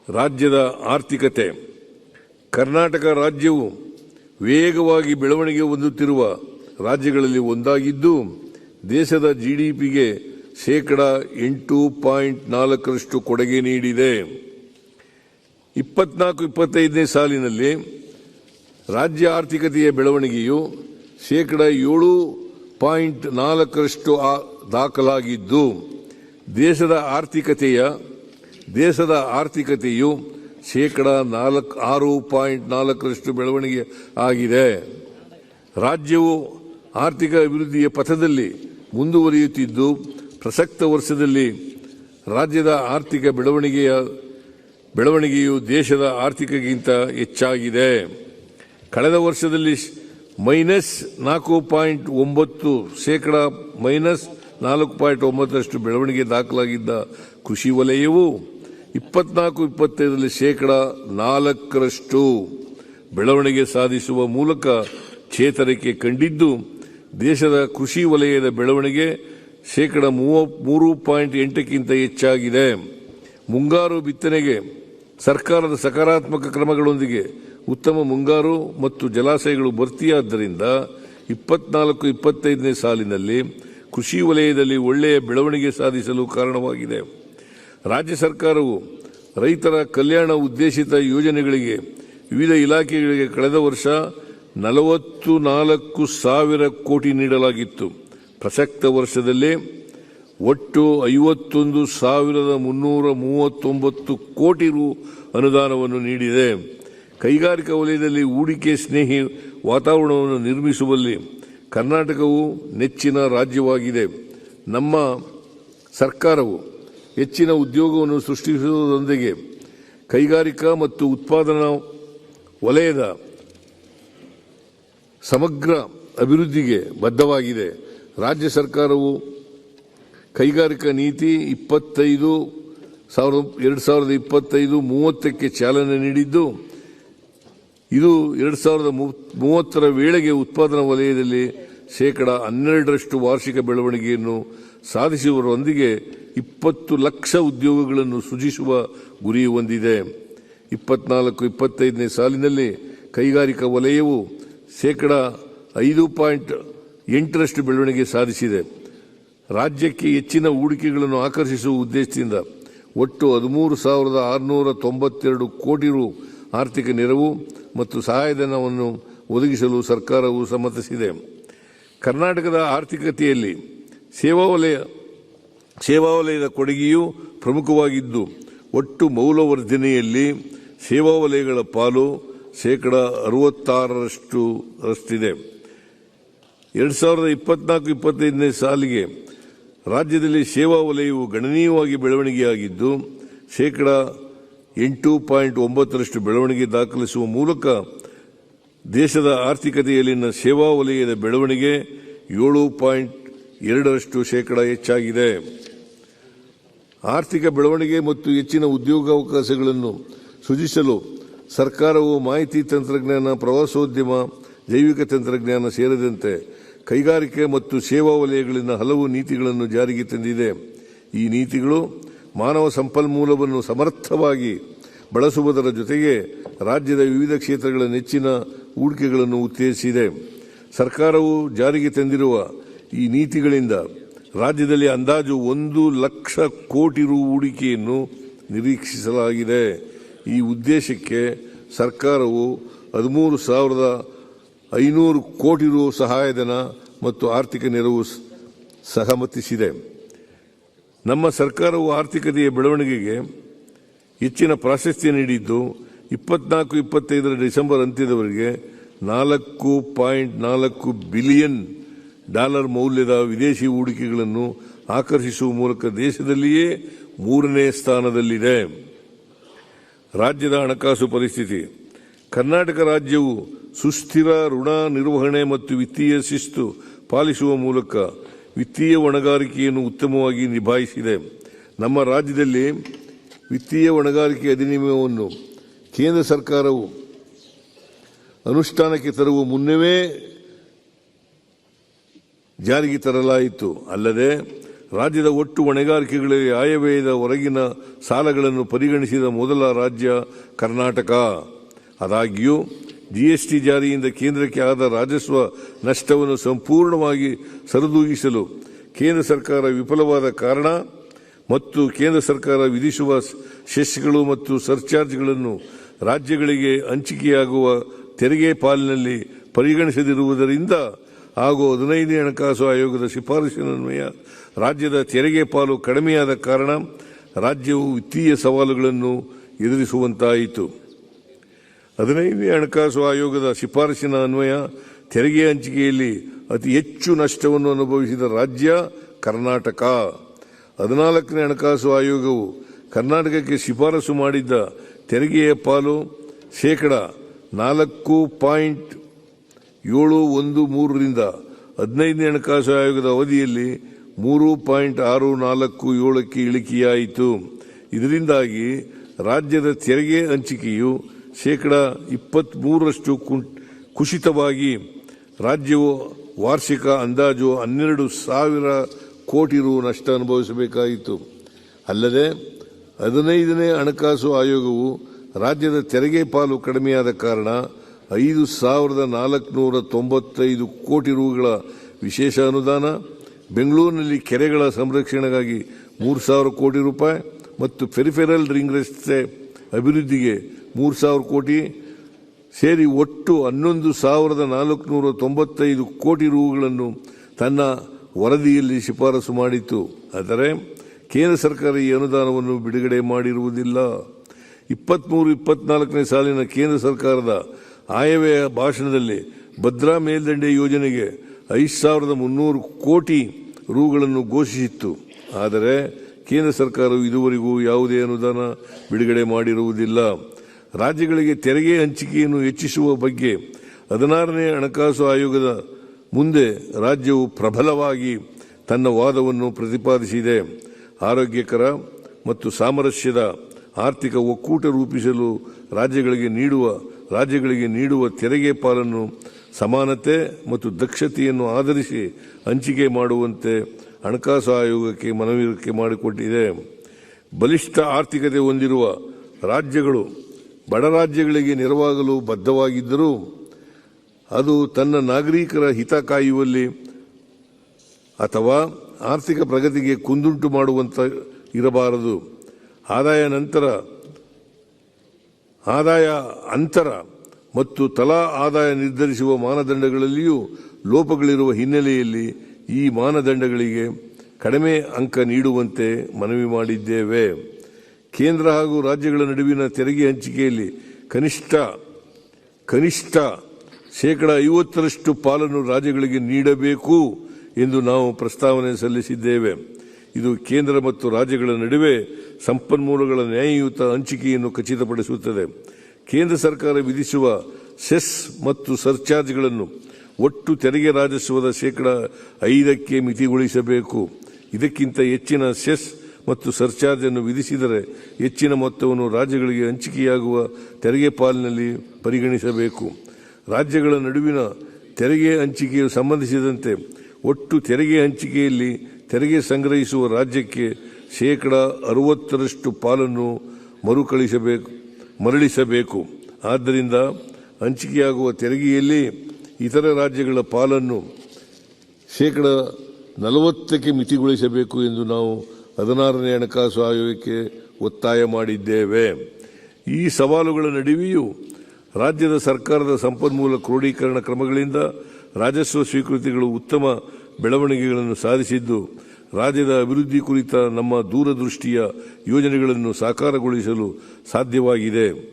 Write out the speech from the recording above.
ರಾಜ್ಯದ ಆರ್ಥಿಕತೆ. ಕರ್ನಾಟಕ ರಾಜ್ಯವು ವೇಗವಾಗಿ ಬೆಳವಣಿಗೆ ಹೊಂದುತ್ತಿರುವ ರಾಜ್ಯಗಳಲ್ಲಿ ಒಂದಾಗಿದ್ದು, ದೇಶದ ಜಿಡಿಪಿಗೆ ಶೇಕಡಾ 8.4 ಕೊಡುಗೆ ನೀಡಿದೆ. 24-25ನೇ ಸಾಲಿನಲ್ಲಿ ರಾಜ್ಯ ಆರ್ಥಿಕತೆಯ ಬೆಳವಣಿಗೆಯು ಶೇಕಡಾ 7.4 ದಾಖಲಾಗಿದ್ದು, ದೇಶದ ಆರ್ಥಿಕತೆಯು ಶೇಕಡಾ 6.4 ಬೆಳವಣಿಗೆ ಆಗಿದೆ. ರಾಜ್ಯವು ಆರ್ಥಿಕ ಅಭಿವೃದ್ಧಿಯ ಪಥದಲ್ಲಿ ಮುಂದುವರಿಯುತ್ತಿದ್ದು, ಪ್ರಸಕ್ತ ವರ್ಷದಲ್ಲಿ ರಾಜ್ಯದ ಆರ್ಥಿಕ ಬೆಳವಣಿಗೆಯು ದೇಶದ ಆರ್ಥಿಕತೆಗಿಂತ ಹೆಚ್ಚಾಗಿದೆ. ಕಳೆದ ವರ್ಷದಲ್ಲಿ -4.9 ಶೇಕಡಾ -4.9 ಬೆಳವಣಿಗೆ ದಾಖಲಾಗಿದ್ದ ಕೃಷಿ ವಲಯವು 24-25ರಲ್ಲಿ ಶೇಕಡಾ 4 ಬೆಳವಣಿಗೆ ಸಾಧಿಸುವ ಮೂಲಕ ಚೇತರಿಕೆ ಕಂಡಿದ್ದು, ದೇಶದ ಕೃಷಿ ವಲಯದ ಬೆಳವಣಿಗೆ ಶೇಕಡಾ 3.8ಕ್ಕಿಂತ ಹೆಚ್ಚಾಗಿದೆ. ಮುಂಗಾರು ಬಿತ್ತನೆಗೆ ಸರ್ಕಾರದ ಸಕಾರಾತ್ಮಕ ಕ್ರಮಗಳೊಂದಿಗೆ ಉತ್ತಮ ಮುಂಗಾರು ಮತ್ತು ಜಲಾಶಯಗಳು ಭರ್ತಿಯಾದ್ದರಿಂದ 24-25ನೇ ಸಾಲಿನಲ್ಲಿ ಕೃಷಿ ವಲಯದಲ್ಲಿ ಒಳ್ಳೆಯ ಬೆಳವಣಿಗೆ ಸಾಧಿಸಲು ಕಾರಣವಾಗಿದೆ. ರಾಜ್ಯ ಸರ್ಕಾರವು ರೈತರ ಕಲ್ಯಾಣ ಉದ್ದೇಶಿತ ಯೋಜನೆಗಳಿಗೆ ವಿವಿಧ ಇಲಾಖೆಗಳಿಗೆ ಕಳೆದ ವರ್ಷ 44,000 ಕೋಟಿ ನೀಡಲಾಗಿತ್ತು. ಪ್ರಸಕ್ತ ವರ್ಷದಲ್ಲಿ ಒಟ್ಟು 51,339 ಕೋಟಿ ರು ಅನುದಾನವನ್ನು ನೀಡಿದೆ. ಕೈಗಾರಿಕಾ ವಲಯದಲ್ಲಿ ಹೂಡಿಕೆ ಸ್ನೇಹಿ ವಾತಾವರಣವನ್ನು ನಿರ್ಮಿಸುವಲ್ಲಿ ಕರ್ನಾಟಕವು ನೆಚ್ಚಿನ ರಾಜ್ಯವಾಗಿದೆ. ನಮ್ಮ ಸರ್ಕಾರವು ಹೆಚ್ಚಿನ ಉದ್ಯೋಗವನ್ನು ಸೃಷ್ಟಿಸುವುದರೊಂದಿಗೆ ಕೈಗಾರಿಕಾ ಮತ್ತು ಉತ್ಪಾದನಾ ವಲಯದ ಸಮಗ್ರ ಅಭಿವೃದ್ಧಿಗೆ ಬದ್ಧವಾಗಿದೆ. ರಾಜ್ಯ ಸರ್ಕಾರವು ಕೈಗಾರಿಕಾ ನೀತಿ 2025-30ಕ್ಕೆ ಚಾಲನೆ ನೀಡಿದ್ದು, ಇದು 2030ರ ವೇಳೆಗೆ ಉತ್ಪಾದನಾ ವಲಯದಲ್ಲಿ ಶೇಕಡಾ 12 ವಾರ್ಷಿಕ ಬೆಳವಣಿಗೆಯನ್ನು ಸಾಧಿಸುವುದರೊಂದಿಗೆ 20 ಲಕ್ಷ ಉದ್ಯೋಗಗಳನ್ನು ಸೃಜಿಸುವ ಗುರಿ ಹೊಂದಿದೆ. 24-25ನೇ ಸಾಲಿನಲ್ಲಿ ಕೈಗಾರಿಕಾ ವಲಯವು ಶೇಕಡಾ 5.8 ಬೆಳವಣಿಗೆ ಸಾಧಿಸಿದೆ. ರಾಜ್ಯಕ್ಕೆ ಹೆಚ್ಚಿನ ಹೂಡಿಕೆಗಳನ್ನು ಆಕರ್ಷಿಸುವ ಉದ್ದೇಶದಿಂದ ಒಟ್ಟು 13,692 ಕೋಟಿ ರು ಆರ್ಥಿಕ ನೆರವು ಮತ್ತು ಸಹಾಯಧನವನ್ನು ಒದಗಿಸಲು ಸರ್ಕಾರವು ಸಮ್ಮತಿಸಿದೆ. ಕರ್ನಾಟಕದ ಆರ್ಥಿಕತೆಯಲ್ಲಿ ಸೇವಾ ವಲಯದ ಕೊಡುಗೆಯೂ ಪ್ರಮುಖವಾಗಿದ್ದು, ಒಟ್ಟು ಮೌಲ್ಯವರ್ಧನೆಯಲ್ಲಿ ಸೇವಾ ವಲಯಗಳ ಪಾಲು ಶೇಕಡಾ 66ರಷ್ಟಿದೆ. 2024-25ನೇ ಸಾಲಿಗೆ ರಾಜ್ಯದಲ್ಲಿ ಸೇವಾ ವಲಯವು ಗಣನೀಯವಾಗಿ ಬೆಳವಣಿಗೆಯಾಗಿದ್ದು, ಶೇಕಡಾ 8.9 ಬೆಳವಣಿಗೆ ದಾಖಲಿಸುವ ಮೂಲಕ ದೇಶದ ಆರ್ಥಿಕತೆಯಲ್ಲಿನ ಸೇವಾ ವಲಯದ ಬೆಳವಣಿಗೆ 7.2 ಶೇಕಡಾ ಹೆಚ್ಚಾಗಿದೆ. ಆರ್ಥಿಕ ಬೆಳವಣಿಗೆ ಮತ್ತು ಹೆಚ್ಚಿನ ಉದ್ಯೋಗಾವಕಾಶಗಳನ್ನು ಸೃಜಿಸಲು ಸರ್ಕಾರವು ಮಾಹಿತಿ ತಂತ್ರಜ್ಞಾನ, ಪ್ರವಾಸೋದ್ಯಮ, ಜೈವಿಕ ತಂತ್ರಜ್ಞಾನ ಸೇರಿದಂತೆ ಕೈಗಾರಿಕೆ ಮತ್ತು ಸೇವಾ ವಲಯಗಳಿಂದ ಹಲವು ನೀತಿಗಳನ್ನು ಜಾರಿಗೆ ತಂದಿದೆ. ಈ ನೀತಿಗಳು ಮಾನವ ಸಂಪನ್ಮೂಲವನ್ನು ಸಮರ್ಥವಾಗಿ ಬಳಸುವುದರ ಜೊತೆಗೆ ರಾಜ್ಯದ ವಿವಿಧ ಕ್ಷೇತ್ರಗಳ ನೆಚ್ಚಿನ ಹೂಡಿಕೆಗಳನ್ನು ಉತ್ತೇಜಿಸಿದೆ. ಸರ್ಕಾರವು ಜಾರಿಗೆ ತಂದಿರುವ ಈ ನೀತಿಗಳಿಂದ ರಾಜ್ಯದಲ್ಲಿ ಅಂದಾಜು 1 ಲಕ್ಷ ಕೋಟಿ ರು ಹೂಡಿಕೆಯನ್ನು ನಿರೀಕ್ಷಿಸಲಾಗಿದೆ. ಈ ಉದ್ದೇಶಕ್ಕೆ ಸರ್ಕಾರವು 13,500 ಕೋಟಿ ರು ಸಹಾಯಧನ ಮತ್ತು ಆರ್ಥಿಕ ನೆರವು ಸಹಮತಿಸಿದೆ. ನಮ್ಮ ಸರ್ಕಾರವು ಆರ್ಥಿಕತೆಯ ಬೆಳವಣಿಗೆಗೆ ಹೆಚ್ಚಿನ ಪ್ರಾಶಸ್ತ್ಯ ನೀಡಿದ್ದು, 24-25ರ ಡಿಸೆಂಬರ್ ಅಂತ್ಯದವರೆಗೆ $4.4 ಬಿಲಿಯನ್ ಮೌಲ್ಯದ ವಿದೇಶಿ ಹೂಡಿಕೆಗಳನ್ನು ಆಕರ್ಷಿಸುವ ಮೂಲಕ ದೇಶದಲ್ಲಿಯೇ 3ನೇ ಸ್ಥಾನದಲ್ಲಿದೆ. ರಾಜ್ಯದ ಹಣಕಾಸು ಪರಿಸ್ಥಿತಿ. ಕರ್ನಾಟಕ ರಾಜ್ಯವು ಸುಸ್ಥಿರ ಋಣ ನಿರ್ವಹಣೆ ಮತ್ತು ವಿತ್ತೀಯ ಶಿಸ್ತು ಪಾಲಿಸುವ ಮೂಲಕ ವಿತ್ತೀಯ ಹೊಣೆಗಾರಿಕೆಯನ್ನು ಉತ್ತಮವಾಗಿ ನಿಭಾಯಿಸಿದೆ. ನಮ್ಮ ರಾಜ್ಯದಲ್ಲಿ ವಿತ್ತೀಯ ಹೊಣೆಗಾರಿಕೆ ಅಧಿನಿಯಮವನ್ನು ಕೇಂದ್ರ ಸರ್ಕಾರವು ಅನುಷ್ಠಾನಕ್ಕೆ ತರುವ ಮುನ್ನವೇ ಜಾರಿಗೆ ತರಲಾಯಿತು. ಅಲ್ಲದೆ ರಾಜ್ಯದ ಒಟ್ಟು ಹೊಣೆಗಾರಿಕೆಗಳಲ್ಲಿ ಆಯವ್ಯಯದ ಹೊರಗಿನ ಸಾಲಗಳನ್ನು ಪರಿಗಣಿಸಿದ ಮೊದಲ ರಾಜ್ಯ ಕರ್ನಾಟಕ. ಆದಾಗ್ಯೂ ಜಿಎಸ್ಟಿ ಜಾರಿಯಿಂದ ಕೇಂದ್ರಕ್ಕೆ ಆದ ರಾಜಸ್ವ ನಷ್ಟವನ್ನು ಸಂಪೂರ್ಣವಾಗಿ ಸರಿದೂಗಿಸಲು ಕೇಂದ್ರ ಸರ್ಕಾರ ವಿಫಲವಾದ ಕಾರಣ ಮತ್ತು ಕೇಂದ್ರ ಸರ್ಕಾರ ವಿಧಿಸುವ ಸೆಸ್ಗಳು ಮತ್ತು ಸರ್ಚಾರ್ಜ್ಗಳನ್ನು ರಾಜ್ಯಗಳಿಗೆ ಹಂಚಿಕೆಯಾಗುವ ತೆರಿಗೆ ಪಾಲಿನಲ್ಲಿ ಪರಿಗಣಿಸದಿರುವುದರಿಂದ ಹಾಗೂ 15ನೇ ಹಣಕಾಸು ಆಯೋಗದ ಶಿಫಾರಸಿನನ್ವಯ ರಾಜ್ಯದ ತೆರಿಗೆ ಪಾಲು ಕಡಿಮೆಯಾದ ಕಾರಣ ರಾಜ್ಯವು ವಿತ್ತೀಯ ಸವಾಲುಗಳನ್ನು ಎದುರಿಸುವಂತಾಯಿತು. 15ನೇ ಹಣಕಾಸು ಆಯೋಗದ ಶಿಫಾರಸಿನ ಅನ್ವಯ ತೆರಿಗೆ ಹಂಚಿಕೆಯಲ್ಲಿ ಅತಿ ಹೆಚ್ಚು ನಷ್ಟವನ್ನು ಅನುಭವಿಸಿದ ರಾಜ್ಯ ಕರ್ನಾಟಕ. 14ನೇ ಹಣಕಾಸು ಆಯೋಗವು ಕರ್ನಾಟಕಕ್ಕೆ ಶಿಫಾರಸು ಮಾಡಿದ್ದ ತೆರಿಗೆಯ ಪಾಲು ಶೇಕಡಾ 4.713 ರಿಂದ 15ನೇ ಹಣಕಾಸು ಆಯೋಗದ ಅವಧಿಯಲ್ಲಿ 3.647ಕ್ಕೆ ಇಳಿಕೆಯಾಯಿತು. ಇದರಿಂದಾಗಿ ರಾಜ್ಯದ ತೆರಿಗೆ ಹಂಚಿಕೆಯು ಶೇಕಡಾ 23ರಷ್ಟು ಕುಸಿತವಾಗಿ ರಾಜ್ಯವು ವಾರ್ಷಿಕ ಅಂದಾಜು 12,000 ಕೋಟಿ ರು ನಷ್ಟ ಅನುಭವಿಸಬೇಕಾಯಿತು. ಅಲ್ಲದೆ 15ನೇ ಹಣಕಾಸು ಆಯೋಗವು ರಾಜ್ಯದ ತೆರಿಗೆ ಪಾಲು ಕಡಿಮೆಯಾದ ಕಾರಣ 5,495 ಕೋಟಿ ರುಗಳ ವಿಶೇಷ ಅನುದಾನ, ಬೆಂಗಳೂರಿನಲ್ಲಿ ಕೆರೆಗಳ ಸಂರಕ್ಷಣೆಗಾಗಿ 3,000 ಕೋಟಿ ರೂಪಾಯಿ ಮತ್ತು ಪೆರಿಫೆರಲ್ ರಿಂಗ್ ರಸ್ತೆ ಅಭಿವೃದ್ಧಿಗೆ 3,000 ಕೋಟಿ ಸೇರಿ ಒಟ್ಟು 11,495 ಕೋಟಿ ರುಗಳನ್ನು ತನ್ನ ವರದಿಯಲ್ಲಿ ಶಿಫಾರಸು ಮಾಡಿತ್ತು. ಆದರೆ ಕೇಂದ್ರ ಸರ್ಕಾರ ಈ ಅನುದಾನವನ್ನು ಬಿಡುಗಡೆ ಮಾಡಿರುವುದಿಲ್ಲ. 23-24ನೇ ಸಾಲಿನ ಕೇಂದ್ರ ಸರ್ಕಾರದ ಆಯವ್ಯಯ ಭಾಷಣದಲ್ಲಿ ಭದ್ರಾ ಮೇಲ್ದಂಡೆ ಯೋಜನೆಗೆ 5,300 ಕೋಟಿ ರುಗಳನ್ನು ಘೋಷಿಸಿತ್ತು. ಆದರೆ ಕೇಂದ್ರ ಸರ್ಕಾರವು ಇದುವರೆಗೂ ಯಾವುದೇ ಅನುದಾನ ಬಿಡುಗಡೆ ಮಾಡಿರುವುದಿಲ್ಲ. ರಾಜ್ಯಗಳಿಗೆ ತೆರಿಗೆ ಹಂಚಿಕೆಯನ್ನು ಹೆಚ್ಚಿಸುವ ಬಗ್ಗೆ 16ನೇ ಹಣಕಾಸು ಆಯೋಗದ ಮುಂದೆ ರಾಜ್ಯವು ಪ್ರಬಲವಾಗಿ ತನ್ನ ವಾದವನ್ನು ಪ್ರತಿಪಾದಿಸಿದೆ. ಆರೋಗ್ಯಕರ ಮತ್ತು ಸಾಮರಸ್ಯದ ಆರ್ಥಿಕ ಒಕ್ಕೂಟ ರೂಪಿಸಲು ರಾಜ್ಯಗಳಿಗೆ ನೀಡುವ ತೆರಿಗೆ ಪಾಲನ್ನು ಸಮಾನತೆ ಮತ್ತು ದಕ್ಷತೆಯನ್ನು ಆಧರಿಸಿ ಹಂಚಿಕೆ ಮಾಡುವಂತೆ ಹಣಕಾಸು ಆಯೋಗಕ್ಕೆ ಮನವರಿಕೆ ಮಾಡಿಕೊಟ್ಟಿದೆ. ಬಲಿಷ್ಠ ಆರ್ಥಿಕತೆ ಹೊಂದಿರುವ ರಾಜ್ಯಗಳು ಬಡ ರಾಜ್ಯಗಳಿಗೆ ನೆರವಾಗಲು ಬದ್ಧವಾಗಿದ್ದರೂ ಅದು ತನ್ನ ನಾಗರಿಕರ ಹಿತ ಕಾಯುವಲ್ಲಿ ಅಥವಾ ಆರ್ಥಿಕ ಪ್ರಗತಿಗೆ ಕುಂದುಂಟು ಮಾಡುವಂತ ಇರಬಾರದು. ಆದಾಯ ಅಂತರ ಮತ್ತು ತಲಾ ಆದಾಯ ನಿರ್ಧರಿಸುವ ಮಾನದಂಡಗಳಲ್ಲಿಯೂ ಲೋಪಗಳಿರುವ ಹಿನ್ನೆಲೆಯಲ್ಲಿ ಈ ಮಾನದಂಡಗಳಿಗೆ ಕಡಿಮೆ ಅಂಕ ನೀಡುವಂತೆ ಮನವಿ ಮಾಡಿದ್ದೇವೆ. ಕೇಂದ್ರ ಹಾಗೂ ರಾಜ್ಯಗಳ ನಡುವಿನ ತೆರಿಗೆ ಹಂಚಿಕೆಯಲ್ಲಿ ಕನಿಷ್ಠ ಶೇಕಡಾ 50ರಷ್ಟು ಪಾಲನ್ನು ರಾಜ್ಯಗಳಿಗೆ ನೀಡಬೇಕು ಎಂದು ನಾವು ಪ್ರಸ್ತಾವನೆ ಸಲ್ಲಿಸಿದ್ದೇವೆ. ಇದು ಕೇಂದ್ರ ಮತ್ತು ರಾಜ್ಯಗಳ ನಡುವೆ ಸಂಪನ್ಮೂಲಗಳ ನ್ಯಾಯಯುತ ಹಂಚಿಕೆಯನ್ನು ಖಚಿತಪಡಿಸುತ್ತದೆ. ಕೇಂದ್ರ ಸರ್ಕಾರ ವಿಧಿಸುವ ಸೆಸ್ ಮತ್ತು ಸರ್ಚಾರ್ಜ್ಗಳನ್ನು ಒಟ್ಟು ತೆರಿಗೆ ರಾಜಸ್ವದ ಶೇಕಡಾ 5ಕ್ಕೆ ಮಿತಿಗೊಳಿಸಬೇಕು. ಇದಕ್ಕಿಂತ ಹೆಚ್ಚಿನ ಸೆಸ್ ಮತ್ತು ಸರ್ಚಾರ್ಜ್ ಅನ್ನು ವಿಧಿಸಿದರೆ ಹೆಚ್ಚಿನ ಮೊತ್ತವನ್ನು ರಾಜ್ಯಗಳಿಗೆ ಹಂಚಿಕೆಯಾಗುವ ತೆರಿಗೆ ಪಾಲಿನಲ್ಲಿ ಪರಿಗಣಿಸಬೇಕು. ರಾಜ್ಯಗಳ ನಡುವಿನ ತೆರಿಗೆ ಹಂಚಿಕೆಯು ಸಂಬಂಧಿಸಿದಂತೆ ಒಟ್ಟು ತೆರಿಗೆ ಹಂಚಿಕೆಯಲ್ಲಿ ತೆರಿಗೆ ಸಂಗ್ರಹಿಸುವ ರಾಜ್ಯಕ್ಕೆ ಶೇಕಡಾ 60ರಷ್ಟು ಪಾಲನ್ನು ಮರಳಿಸಬೇಕು. ಆದ್ದರಿಂದ ಹಂಚಿಕೆಯಾಗುವ ತೆರಿಗೆಯಲ್ಲಿ ಇತರ ರಾಜ್ಯಗಳ ಪಾಲನ್ನು ಶೇಕಡಾ 40ಕ್ಕೆ ಮಿತಿಗೊಳಿಸಬೇಕು ಎಂದು ನಾವು 16ನೇ ಹಣಕಾಸು ಆಯೋಗಕ್ಕೆ ಒತ್ತಾಯ ಮಾಡಿದ್ದೇವೆ. ಈ ಸವಾಲುಗಳ ನಡುವೆಯೂ ರಾಜ್ಯದ ಸರ್ಕಾರದ ಸಂಪನ್ಮೂಲ ಕ್ರೋಢೀಕರಣ ಕ್ರಮಗಳಿಂದ ರಾಜಸ್ವ ಸ್ವೀಕೃತಿಗಳು ಉತ್ತಮ ಬೆಳವಣಿಗೆಗಳನ್ನು ಸಾಧಿಸಿದ್ದು ರಾಜ್ಯದ ಅಭಿವೃದ್ಧಿ ಕುರಿತ ನಮ್ಮ ದೂರದೃಷ್ಟಿಯ ಯೋಜನೆಗಳನ್ನು ಸಾಕಾರಗೊಳಿಸಲು ಸಾಧ್ಯವಾಗಿದೆ.